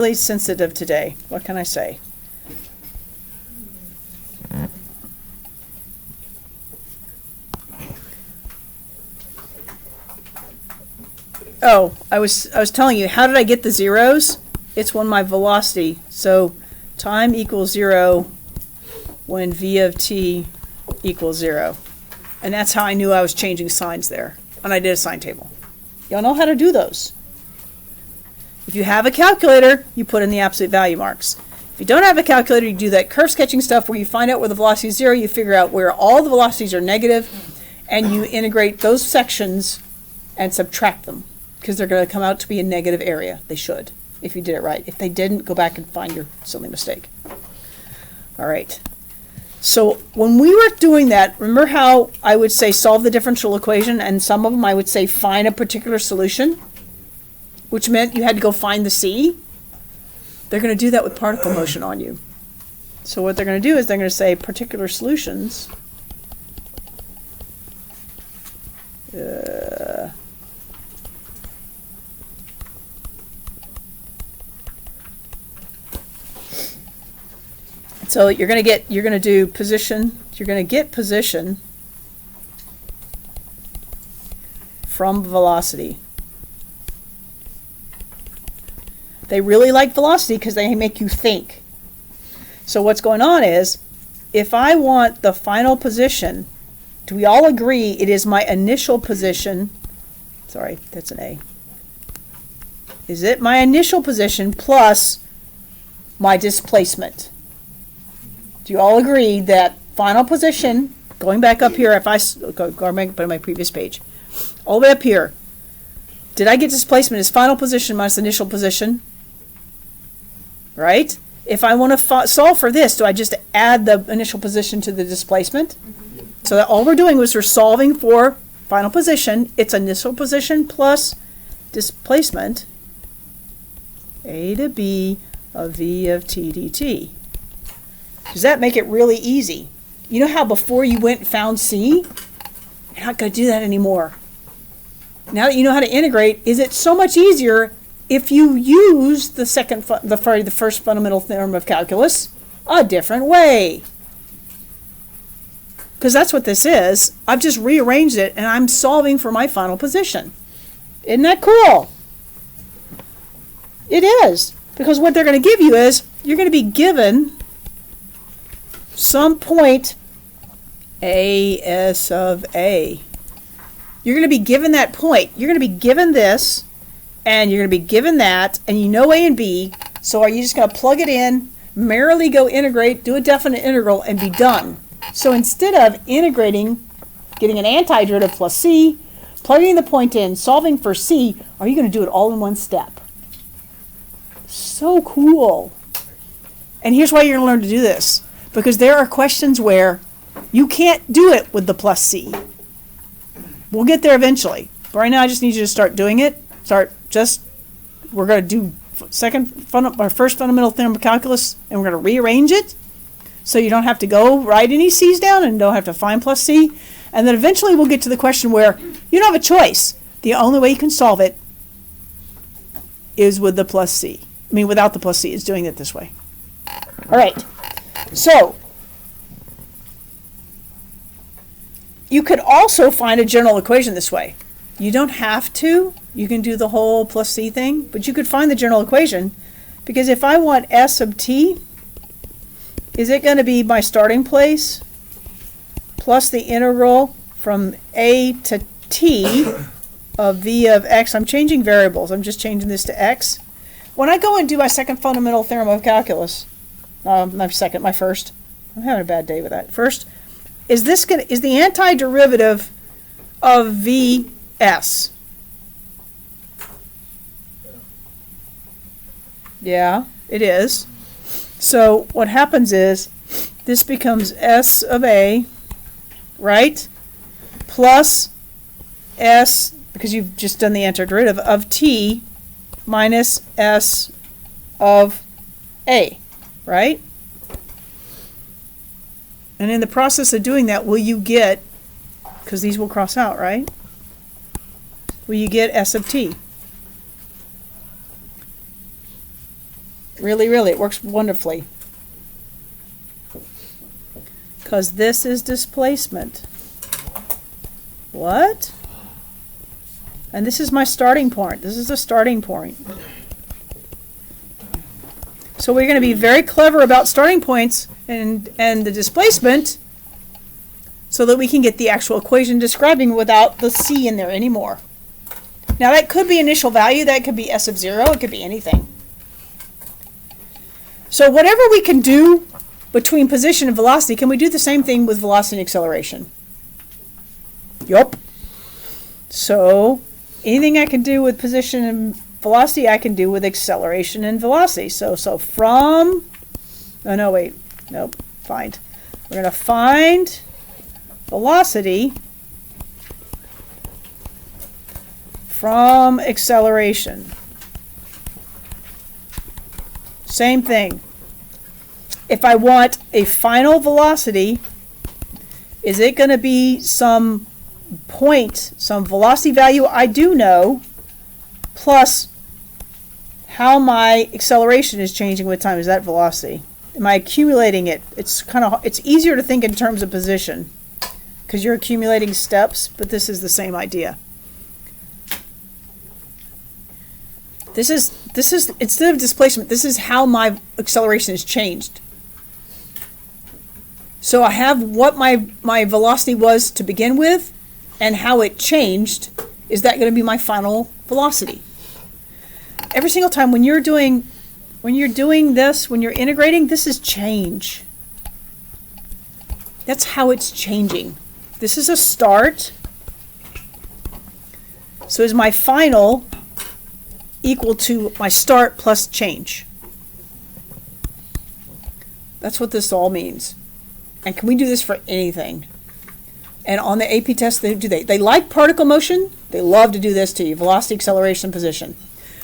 Really sensitive today. What can I say? Oh, I was telling you, how did I get the zeros? It's when my velocity, so time equals 0 when v of t equals 0. And that's how I knew I was changing signs there. And I did a sign table. Y'all know how to do those. If you have a calculator, you put in the absolute value marks. If you don't have a calculator, you do that curve sketching stuff where you find out where the velocity is 0, you figure out where all the velocities are negative, and you integrate those sections and subtract them, because they're going to come out to be a negative area. They should, if you did it right. If they didn't, go back and find your silly mistake. All right. So when we were doing that, remember how I would say solve the differential equation, and some of them I would say find a particular solution, which meant you had to go find the C? They're going to do that with particle motion on you. So what they're going to do is they're going to say particular solutions. So you're going to do position, you're going to get position from velocity. They really like velocity because they make you think. So what's going on is, if I want the final position, do we all agree it is my initial position? Sorry, that's an A. Is it my initial position plus my displacement? Do you all agree that final position, going back up here, if I go back to my previous page, all the way up here, did I get displacement as final position minus initial position? Right? If I want to solve for this, do I just add the initial position to the displacement? So that all we're doing was we're solving for final position. It's initial position plus displacement, a to b of v of t dt. Does that make it really easy? You know how before you went and found C? You're not going to do that anymore. Now that you know how to integrate, is it so much easier if you use the first fundamental theorem of calculus a different way? Because that's what this is. I've just rearranged it and I'm solving for my final position. Isn't that cool? It is. Because what they're going to give you is, you're going to be given some point A(S) of A. You're going to be given that point. You're going to be given this, and you're going to be given that, and you know A and B, so are you just going to plug it in, merrily go integrate, do a definite integral, and be done? So instead of integrating, getting an antiderivative plus C, plugging the point in, solving for C, are you going to do it all in one step? So cool. And here's why you're going to learn to do this. Because there are questions where you can't do it with the plus C. We'll get there eventually. But right now I just need you to start doing it. We're going to do first fundamental theorem of calculus, and we're going to rearrange it so you don't have to go write any C's down and don't have to find plus C. And then eventually we'll get to the question where you don't have a choice. The only way you can solve it is with the plus C. I mean, without the plus C, is doing it this way. All right. So, you could also find a general equation this way. You don't have to. You can do the whole plus C thing, but you could find the general equation, because if I want S sub t, is it going to be my starting place plus the integral from A to T of V of X? I'm changing variables. I'm just changing this to X. When I go and do my second fundamental theorem of calculus, my first. I'm having a bad day with that. First, is the antiderivative of Vs? Yeah, it is. So what happens is this becomes S of A, right? Plus S, because you've just done the antiderivative, of T minus S of A. Right? And in the process of doing that, will you get, because these will cross out, right? Will you get S of t? Really, really, it works wonderfully. Because this is displacement. What? And this is my starting point. This is the starting point. So we're going to be very clever about starting points and the displacement so that we can get the actual equation describing without the c in there anymore. Now that could be initial value, that could be s of 0, it could be anything. So whatever we can do between position and velocity, can we do the same thing with velocity and acceleration? Yup. So anything I can do with position and velocity, I can do with acceleration and velocity. So from, oh no, wait, nope, find. We're going to find velocity from acceleration. Same thing. If I want a final velocity, is it going to be some point, some velocity value I do know, plus how my acceleration is changing with time? Is that velocity? Am I accumulating it? It's easier to think in terms of position because you're accumulating steps, but this is the same idea. This is instead of displacement, this is how my acceleration is changed. So I have what my velocity was to begin with and how it changed. Is that going to be my final velocity? Every single time when you're doing this, when you're integrating, this is change. That's how it's changing. This is a start. So is my final equal to my start plus change? That's what this all means. And can we do this for anything? And on the AP test, they like particle motion. They love to do this to you, velocity, acceleration, position.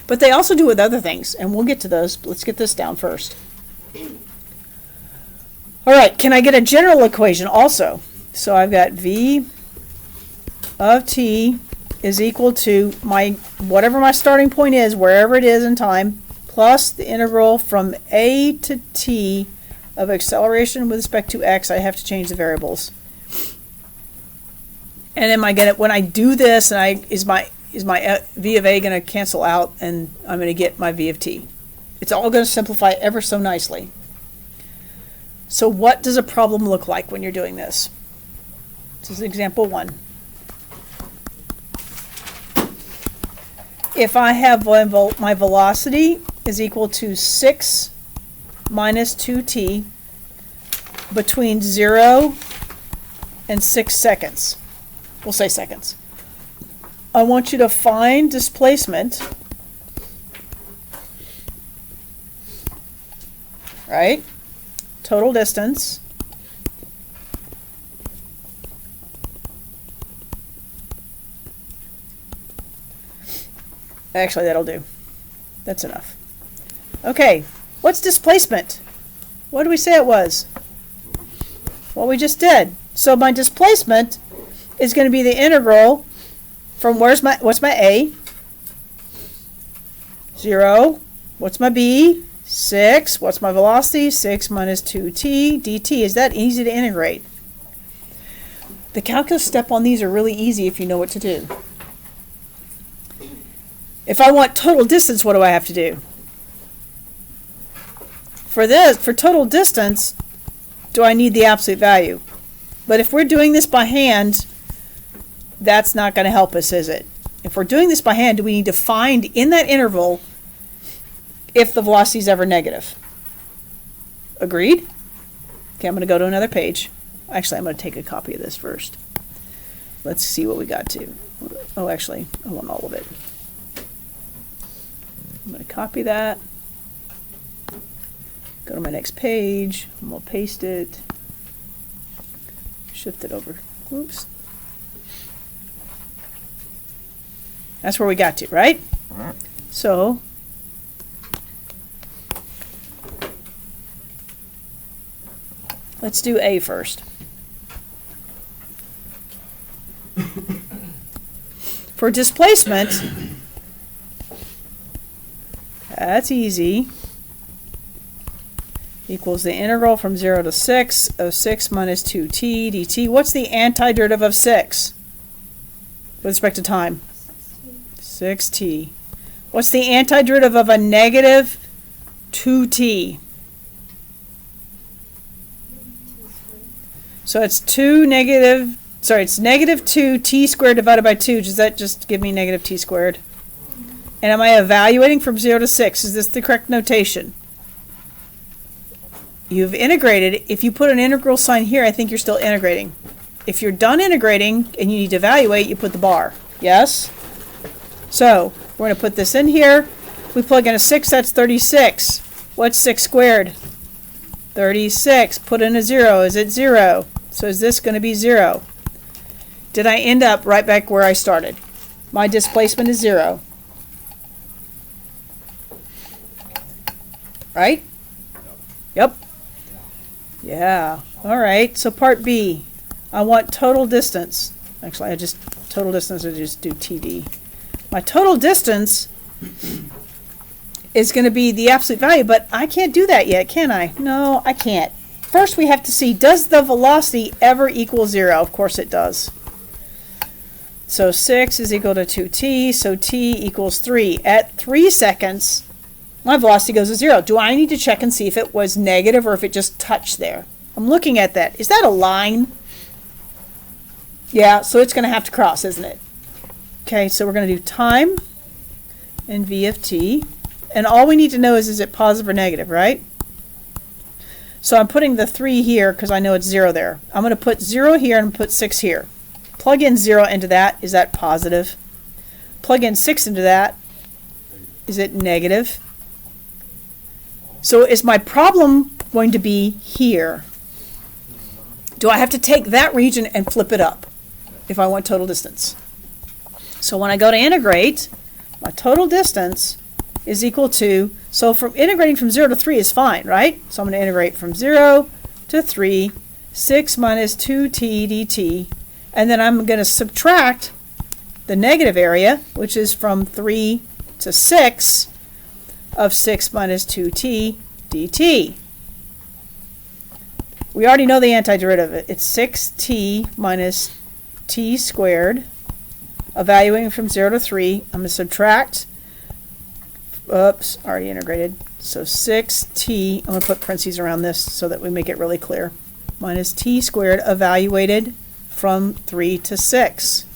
But they also do with other things, and we'll get to those. Let's get this down first. All right, can I get a general equation also? So I've got V of t is equal to whatever my starting point is, wherever it is in time, plus the integral from a to t of acceleration with respect to x. I have to change the variables. And am I going to, when I do this, and is my v of a going to cancel out, and I'm going to get my v of t? It's all going to simplify ever so nicely. So what does a problem look like when you're doing this? This is example 1. If I have my velocity is equal to 6 minus 2t between 0 and 6 seconds. We'll say seconds. I want you to find displacement, right? Total distance. Actually, that'll do. That's enough. Okay, what's displacement? What did we say it was? What we just did. So my displacement is going to be the integral from what's my A? 0. What's my B? 6. What's my velocity? 6 minus 2t dt. Is that easy to integrate? The calculus step on these are really easy if you know what to do. If I want total distance, what do I have to do? For total distance, do I need the absolute value? But if we're doing this by hand, that's not going to help us, is it? If we're doing this by hand, do we need to find in that interval if the velocity is ever negative? Agreed? Okay, I'm going to go to another page. Actually, I'm going to take a copy of this first. Let's see what we got to. Oh, actually, I want all of it. I'm going to copy that. Go to my next page. I'm going to paste it. Shift it over. Oops. That's where we got to, right? So let's do A first. For displacement, that's easy. equals the integral from 0 to 6 of 6 minus 2t dt. What's the antiderivative of 6 with respect to time? 6t. What's the antiderivative of a negative 2t? So it's it's negative 2t squared divided by 2. Does that just give me negative t squared? And am I evaluating from 0 to 6? Is this the correct notation? You've integrated. If you put an integral sign here, I think you're still integrating. If you're done integrating and you need to evaluate, you put the bar. Yes? So we're going to put this in here. We plug in a 6, that's 36. What's 6 squared? 36. Put in a 0. Is it 0? So is this going to be 0? Did I end up right back where I started? My displacement is 0. Right? Yep. Yeah. All right. So part B, I want total distance. Actually, I just do TD. My total distance is going to be the absolute value, but I can't do that yet, can I? No, I can't. First, we have to see, does the velocity ever equal 0? Of course it does. So 6 is equal to 2t, so t equals 3. At 3 seconds, my velocity goes to 0. Do I need to check and see if it was negative or if it just touched there? I'm looking at that. Is that a line? Yeah, so it's going to have to cross, isn't it? Okay, so we're going to do time and v of t. And all we need to know is it positive or negative, right? So I'm putting the 3 here because I know it's 0 there. I'm going to put 0 here and put 6 here. Plug in 0 into that. Is that positive? Plug in 6 into that. Is it negative? So is my problem going to be here? Do I have to take that region and flip it up if I want total distance? So when I go to integrate, my total distance is equal to, so from integrating from 0 to 3 is fine, right? So I'm going to integrate from 0 to 3, 6 minus 2t dt, and then I'm going to subtract the negative area, which is from 3 to 6 of 6 minus 2t dt. We already know the antiderivative. It's 6t minus t squared. Evaluating from 0 to 3, I'm going to subtract, oops, already integrated, so 6t, I'm going to put parentheses around this so that we make it really clear, minus t squared evaluated from 3 to 6.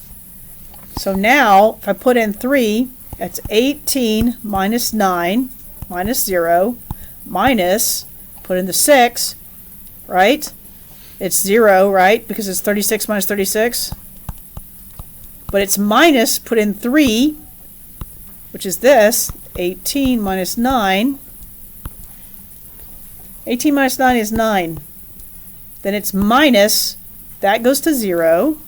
So now, if I put in 3, that's 18 minus 9, minus 0, minus, put in the 6, right? It's 0, right? Because it's 36 minus 36. But it's minus, put in 3, which is this, 18 minus 9. 18 minus 9 is 9. Then it's minus, that goes to 0.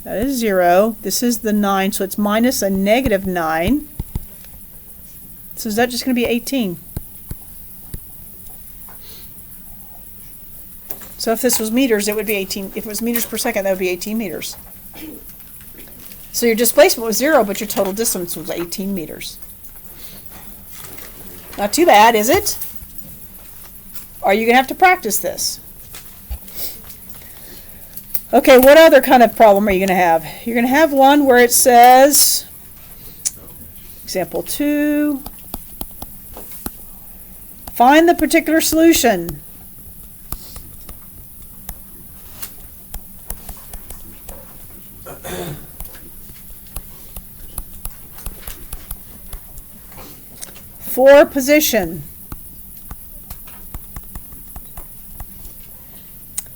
That is 0. This is the 9, so it's minus a negative 9. So is that just going to be 18? So if this was meters, it would be 18. If it was meters per second, that would be 18 meters. So your displacement was 0, but your total distance was 18 meters. Not too bad, is it? Are you going to have to practice this? Okay, what other kind of problem are you going to have? You're going to have one where it says, example 2, find the particular solution. For position,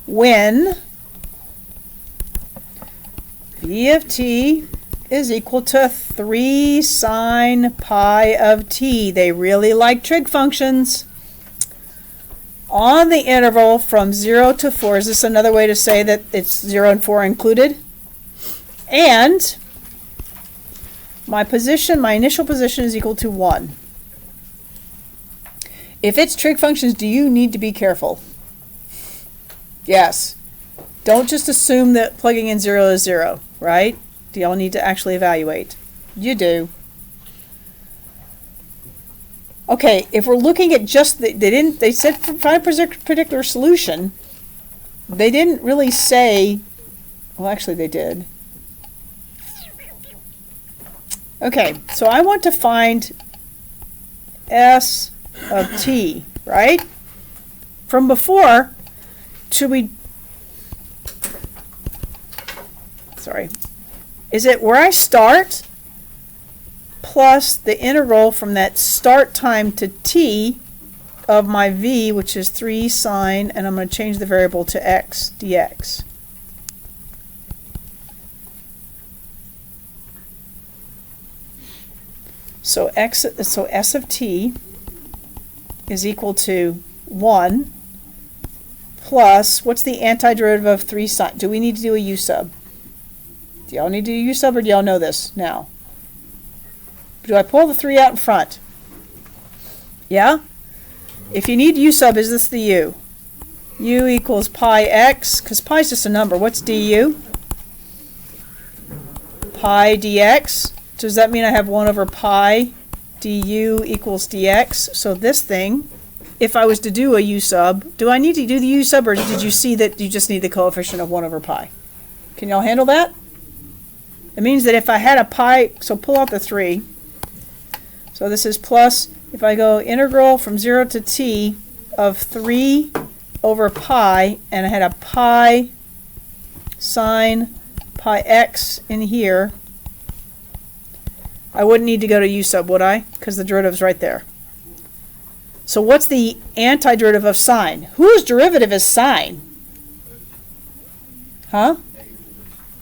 when v of t is equal to 3 sine pi of t. They really like trig functions. On the interval from 0 to 4, is this another way to say that it's 0 and 4 included? And my position, my initial position is equal to 1. If it's trig functions, do you need to be careful? Yes. Don't just assume that plugging in 0 is 0, right? Do y'all need to actually evaluate? You do. Okay, if we're looking at just they said find a particular solution. They didn't really say, well, actually they did. Okay, so I want to find S of t, right? From before, is it where I start plus the integral from that start time to t of my v, which is 3 sine, and I'm going to change the variable to x dx. So s of t is equal to 1 plus, what's the antiderivative of 3 sine? Do we need to do a u sub? Do y'all need to do u sub, or do y'all know this now? Do I pull the 3 out in front? Yeah? If you need u sub, is this the u? U equals pi x, because pi is just a number. What's du? Pi dx. Does that mean I have 1 over pi du equals dx? So this thing, if I was to do a u sub, do I need to do the u sub, or did you see that you just need the coefficient of 1 over pi? Can y'all handle that? It means that if I had a pi, so pull out the 3. So this is plus, if I go integral from 0 to t of 3 over pi, and I had a pi sine pi x in here, I wouldn't need to go to u sub, would I? Because the derivative's right there. So what's the antiderivative of sine? Whose derivative is sine? Huh?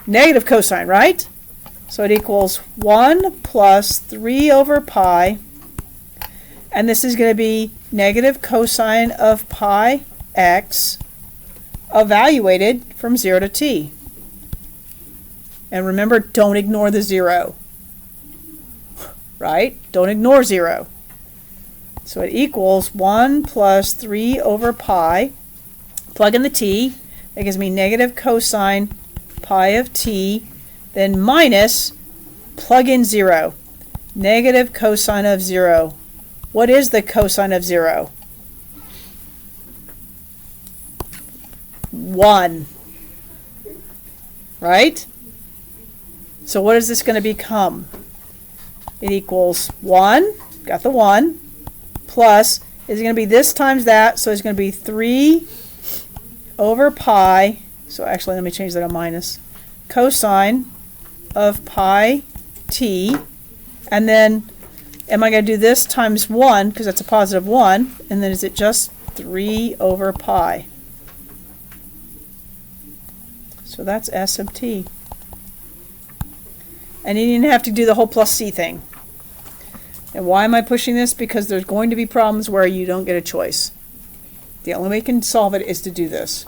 Negative cosine, right? So it equals 1 plus 3 over pi, and this is going to be negative cosine of pi x evaluated from 0 to t. And remember, don't ignore the 0. Right? Don't ignore 0. So it equals 1 plus 3 over pi. Plug in the t. That gives me negative cosine pi of t. Then minus, plug in 0. Negative cosine of 0. What is the cosine of 0? 1. Right? So what is this going to become? It equals 1, got the 1, plus, is going to be this times that, so it's going to be 3 over pi, so actually let me change that to minus, cosine of pi t, and then am I going to do this times 1, because that's a positive 1, and then is it just 3 over pi? So that's S of t. And you didn't have to do the whole plus c thing. And why am I pushing this? Because there's going to be problems where you don't get a choice. The only way you can solve it is to do this.